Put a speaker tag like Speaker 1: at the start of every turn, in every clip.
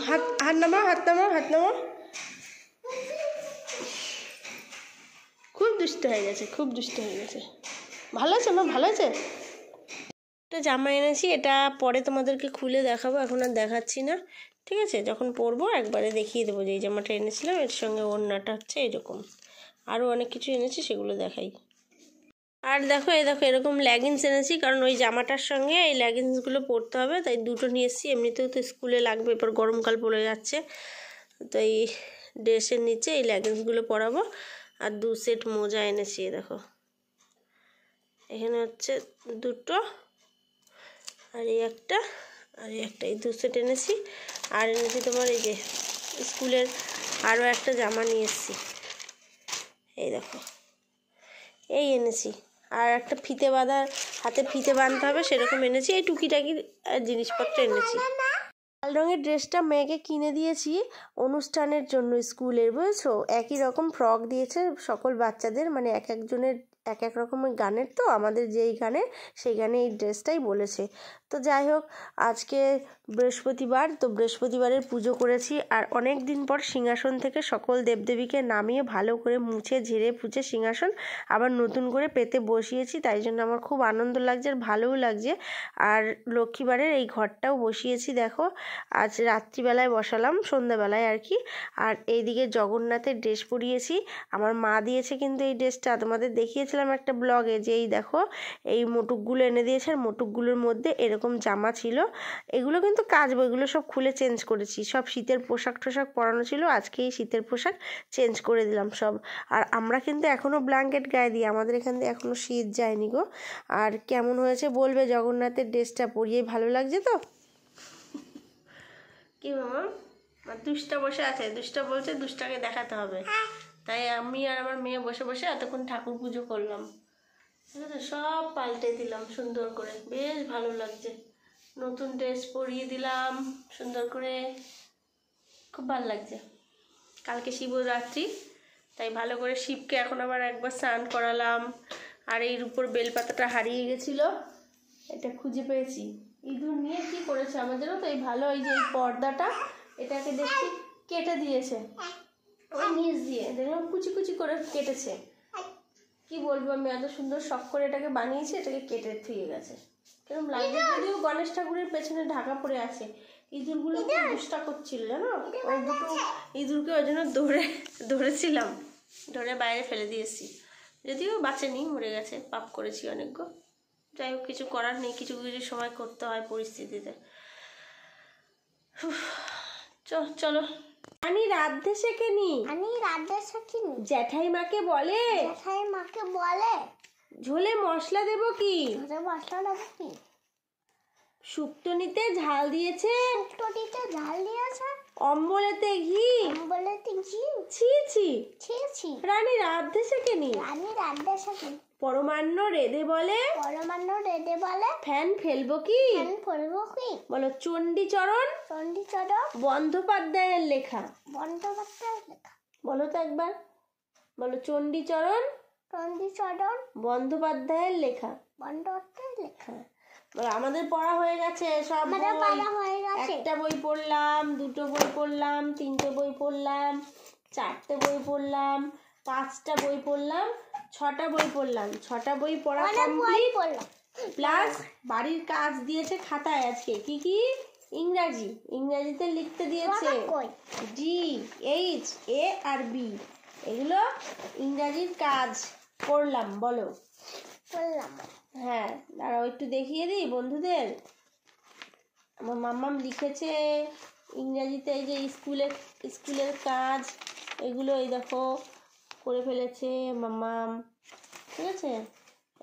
Speaker 1: হাত হাত নামাও, হাত নামাও, হাত নামাও। খুব দুষ্ট হয়ে গেছে, খুব দুষ্ট হয়ে গেছে। ভালো আছে মা, ভালো আছে। একটা জামা এনেছি, এটা পরে তোমাদেরকে খুলে দেখাবো, এখন আর দেখাচ্ছি না, ঠিক আছে? যখন পরবো একবারে দেখিয়ে দেবো যে এই জামাটা এনেছিলাম, এর সঙ্গে ওড়নাটা হচ্ছে এরকম। আরও অনেক কিছু এনেছি, সেগুলো দেখাই। আর দেখো, এই দেখো এরকম লেগিংস এনেছি, কারণ ওই জামাটার সঙ্গে এই লেগিংসগুলো পরতে হবে, তাই দুটো নিয়ে এসেছি। এমনিতেও তো স্কুলে লাগবে, এরপর গরমকাল পড়ে যাচ্ছে, তো এই ড্রেসের নিচে এই লেগিংসগুলো পরাবো। আর 2 সেট মোজা এনেছি, দেখো এখানে হচ্ছে দুটো, আর এই একটা, আর এই একটা, এই 2 সেট এনেছি। আর এনেছি তোমার এই যে স্কুলের আরও একটা জামা নিয়ে এসেছি, এই দেখো এই এনেছি। আর একটা ফিতে বাঁধা, হাতে ফিতে বাঁধতে হবে সেরকম এনেছি। এই টুকিটাকি জিনিসপত্র এনেছি। লাল রঙের ড্রেসটা মেয়েকে কিনে দিয়েছি অনুষ্ঠানের জন্য স্কুলের, বুঝেছো? একই রকম ফ্রক দিয়েছে সকল বাচ্চাদের, মানে এক একজনের এক এক রকমের গানের, তো আমাদের যেই গানের সেই গানে এই ড্রেসটাই বলেছে। তো যাই হোক, আজকে বৃহস্পতিবার, তো বৃহস্পতিবারের পুজো করেছি। আর অনেক দিন পর সিংহাসন থেকে সকল দেবদেবীকে নামিয়ে ভালো করে মুছে ঝেড়ে পুছে সিংহাসন আবার নতুন করে পেতে বসিয়েছি, তাই জন্য আমার খুব আনন্দ লাগছে আর ভালোও লাগছে। আর লক্ষ্মীবারের এই ঘরটাও বসিয়েছি, দেখো আজ রাত্রিবেলায় বসালাম, সন্ধ্যাবেলায় আর কি। আর এইদিকে জগন্নাথের ড্রেস পরিয়েছি, আমার মা দিয়েছে কিন্তু এই ড্রেসটা, তোমাদের দেখিয়েছিলাম একটা ব্লগে, যে এই দেখো এই মোটুকগুলো এনে দিয়েছে, আর মোটুকগুলোর মধ্যে এরকম জামা ছিল। এগুলো কিন্তু কাচবো, এগুলো সব খুলে চেঞ্জ করেছি, সব শীতের পোশাক টোশাক পরানো ছিল, আজকে এই শীতের পোশাক চেঞ্জ করে দিলাম সব। আর আমরা কিন্তু এখনও ব্ল্যাঙ্কেট গায়ে দিই, আমাদের এখান থেকে এখনও শীত যায়নি গো। আর কেমন হয়েছে বলবে, জগন্নাথের ড্রেসটা পরিয়ে ভালো লাগছে তো? কি মামা, দুষ্টা বসে আছে, দুষ্টা বলছে দুষ্টাকে দেখাতে হবে, তাই আমি আর আমার মেয়ে বসে বসে এতক্ষণ ঠাকুর পুজো করলাম, ঠিক আছে? সব পাল্টে দিলাম সুন্দর করে, বেশ ভালো লাগছে। নতুন ড্রেস পরিয়ে দিলাম সুন্দর করে, খুব ভালো লাগছে। কালকে শিবরাত্রি, তাই ভালো করে শিবকে এখন আবার একবার স্নান করালাম। আর এর উপর বেলপাতাটা হারিয়ে গেছিলো, এটা খুঁজে পেয়েছি। ইঁদুর নিয়ে কি করেছে আমাদেরও তো, এই ভালো এই যে এই পর্দাটা, এটাকে দেখছি কেটে দিয়েছে, ওই নিচ দিয়ে দেখলাম কুচি কুচি করে কেটেছে। কি বলবো, আমি এত সুন্দর শখ করে এটাকে বানিয়েছি, এটাকে কেটে থুয়ে গেছে, কিরকম লাগছে। যদিও গণেশ ঠাকুরের পেছনে ঢাকা পড়ে আছে, ইঁদুরগুলো খুব দুষ্টা করছিল জানো, ওই দুটো ইঁদুরকে ওই জন্য ধরেছিলাম, ধরে বাইরে ফেলে দিয়েছি, যদিও বাঁচেনি, মরে গেছে, পাপ করেছি অনেক গো। যাই হোক, কিছু করার নেই, কিছু কিছু সময় করতে হয় পরিস্থিতিতে। চলো। আমি রাধতে শেখেনি, জ্যাঠাইমাকে বলে, ঝোলে মশলা দেবো কি, শুক্তনিতে ঝাল দিয়েছে, অম্বলেতে ঘি, ছি ছি, রানী রাধতে শেখেনি, পরমান্ন রেঁধে বলে, ফ্যান ফেলবো কি, বলো চণ্ডীচরণ বন্দ্যোপাধ্যায়ের লেখা, বলো তো একবার, বলো চণ্ডীচরণ বন্দ্যোপাধ্যায়ের লেখা। আমাদের পড়া হয়ে গেছে সব বই, একটা বই পড়লাম, দুটো বই পড়লাম, তিনটে বই পড়লাম, চারটে বই পড়লাম, 5টা বই পড়লাম, 6টা বই পড়লাম, 6টা বই পড়া কমপ্লিট, প্লাস বাড়ির কাজ দিয়েছে খাতায় আজকে, কি কি, ইংরাজিতে লিখতে দিয়েছে, DHA আর B, এগুলো ইংরাজির কাজ করলাম, বলো হ্যাঁ। দাঁড়াও একটু দেখিয়ে দিই বন্ধুদের, আমার মাম্মাম লিখেছে ইংরাজিতে, এই যে স্কুলের কাজ এগুলো এই দেখো করে ফেলেছে মাম্মাম, ঠিক আছে?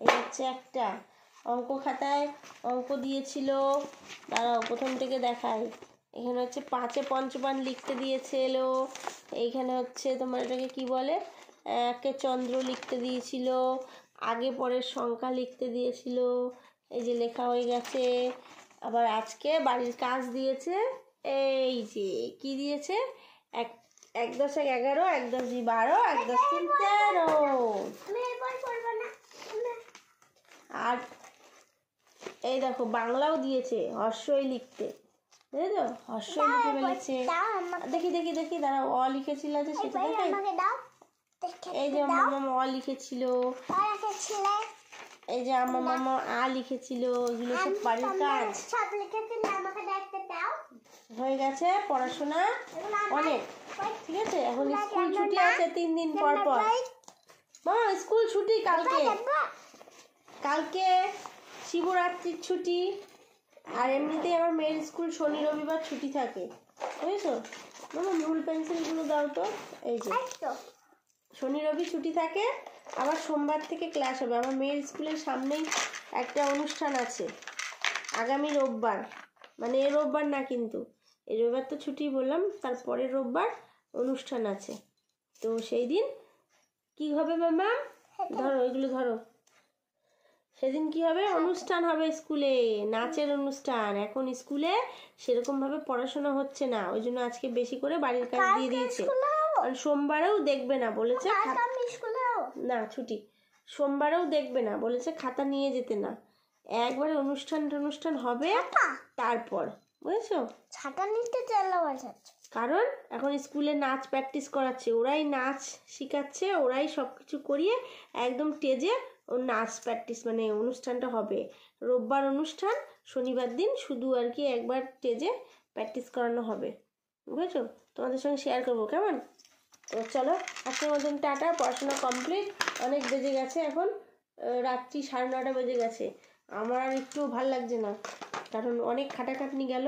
Speaker 1: এই হচ্ছে একটা অঙ্ক খাতায় অঙ্ক দিয়েছিল, দাঁড়াও প্রথম থেকে দেখাই। এখানে হচ্ছে 5-এ পঞ্চবান লিখতে দিয়েছিল, এইখানে হচ্ছে তোমার এটাকে কি বলে, 1-এ চন্দ্র লিখতে দিয়েছিল, আগে পরের সংখ্যা লিখতে দিয়েছিল, এই যে লেখা হয়ে গেছে। আবার আজকে বাড়ির কাজ দিয়েছে, এই যে কি দিয়েছে, 1-10-11, 1-10-12, 1-10-13, আর এই দেখো বাংলাও দিয়েছে হর্ষই লিখতে, বুঝলি তো? হর্ষ লিখে ফেলেছে। দেখি দেখি দেখি দাঁড়াও, অ লিখেছিল যে সেটা দেখাই। এই যে আমার মামা অ লিখেছিল, এই যে আমার মামা আ লিখেছিল। এগুলো সব বাড়ির কাজ হয়ে গেছে, পড়াশোনা অনেক। ঠিক আছে, এখন স্কুল ছুটি আছে 3 দিন পর পর। মামা স্কুল ছুটি কালকে, কালকে শিবরাত্রির ছুটি। আর এমনিতেই আমার মেয়ের স্কুল শনি রবিবার ছুটি থাকে, বুঝেছো? মামা রুল পেন্সিলগুলো দাও তো। এই যে শনি রবি ছুটি থাকে, আবার সোমবার থেকে ক্লাস হবে। আমার মেয়ের স্কুলের সামনেই একটা অনুষ্ঠান আছে আগামী রোববার, মানে এই রোববার না, কিন্তু এই রোববার তো ছুটি বললাম, তারপরের রোববার অনুষ্ঠান আছে। তো সেই দিন কি হবে মামা? ধরো এগুলো ধরো। সেদিন কি হবে? অনুষ্ঠান হবে স্কুলে, নাচের অনুষ্ঠান। এখন স্কুলে সেরকম ভাবে পড়াশোনা হচ্ছে না, ওই জন্য আজকে বেশি করে বাড়ির কাজ দিয়ে দিয়েছে। আর সোমবারেও দেখবে না বলেছে, না ছুটি। সোমবারেও দেখবে না বলেছে, খাতা নিয়ে যেতে না, একবারে অনুষ্ঠান হবে তারপর, বুঝেছো? ছাতা নিতে কারণ এখন স্কুলে নাচ প্র্যাকটিস করাচ্ছে, ওরাই নাচ শিখাচ্ছে, ওরাই সবকিছু করিয়ে একদম স্টেজে ও নাচ প্র্যাকটিস, মানে অনুষ্ঠানটা হবে রোববার অনুষ্ঠান, শনিবার দিন শুধু আর কি একবার স্টেজে প্র্যাকটিস করানো হবে, বুঝেছো? তোমাদের সঙ্গে শেয়ার করবো, কেমন? তো চলো আজকের মতন টাটা, পড়াশোনা কমপ্লিট। অনেক বেজে গেছে এখন, রাত্রি 9:30 বেজে গেছে। আমার আর একটু ভাল লাগছে না, কারণ অনেক খাটাখাটনি গেল।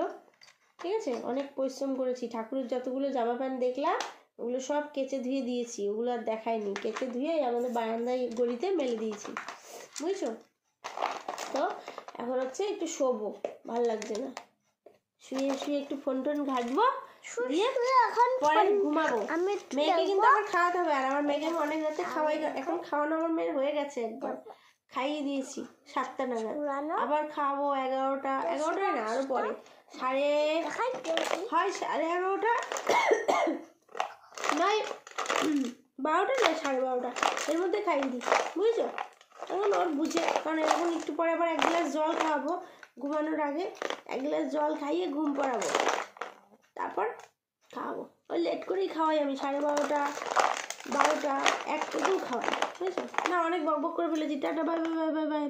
Speaker 1: ঠিক আছে, অনেক পরিশ্রম করেছি। ঠাকুরের যতগুলো জামা প্যান্ট দেখলাম ওগুলো সব কেচে ধুয়ে দিয়েছি, ওগুলো আর দেখাইনি। কেচে ধুয়ে আমাদের বারান্দায় গলিতে মেলে দিয়েছি, বুঝছো? তো এখন হচ্ছে একটু শোবো, ভাল লাগছে না, শুয়ে শুয়ে একটু ফোন টোন ঘাটবো, দিয়ে পরে ঘুমাবো। মেয়েকে কিন্তু আবার খাওয়াতে হবে, আর আমার মেয়েকে অনেক রাতে খাওয়াই, এখন খাওয়ানো আমার মেয়ের হয়ে গেছে, একবার খাইয়ে দিয়েছি 7টা নাগাদ, আবার খাওয়াবো 11টা না, আরো পরে 11:30 নয় 12টা নয় 12:30 এর মধ্যে খাইয়ে দিই, বুঝছো? এখন ওর বুঝে, কারণ এখন একটু পরে আবার 1 গ্লাস জল খাওয়াবো ঘুমানোর আগে, 1 গ্লাস জল খাইয়ে ঘুম পড়াবো, তারপর খাওয়াবো। ওই লেট করেই খাওয়াই আমি, 12:30 12টা 1টাতেও খাওয়াই, বুঝেছো? না অনেক বকবক করে ফেলেছি। Tata, bye bye bye bye bye.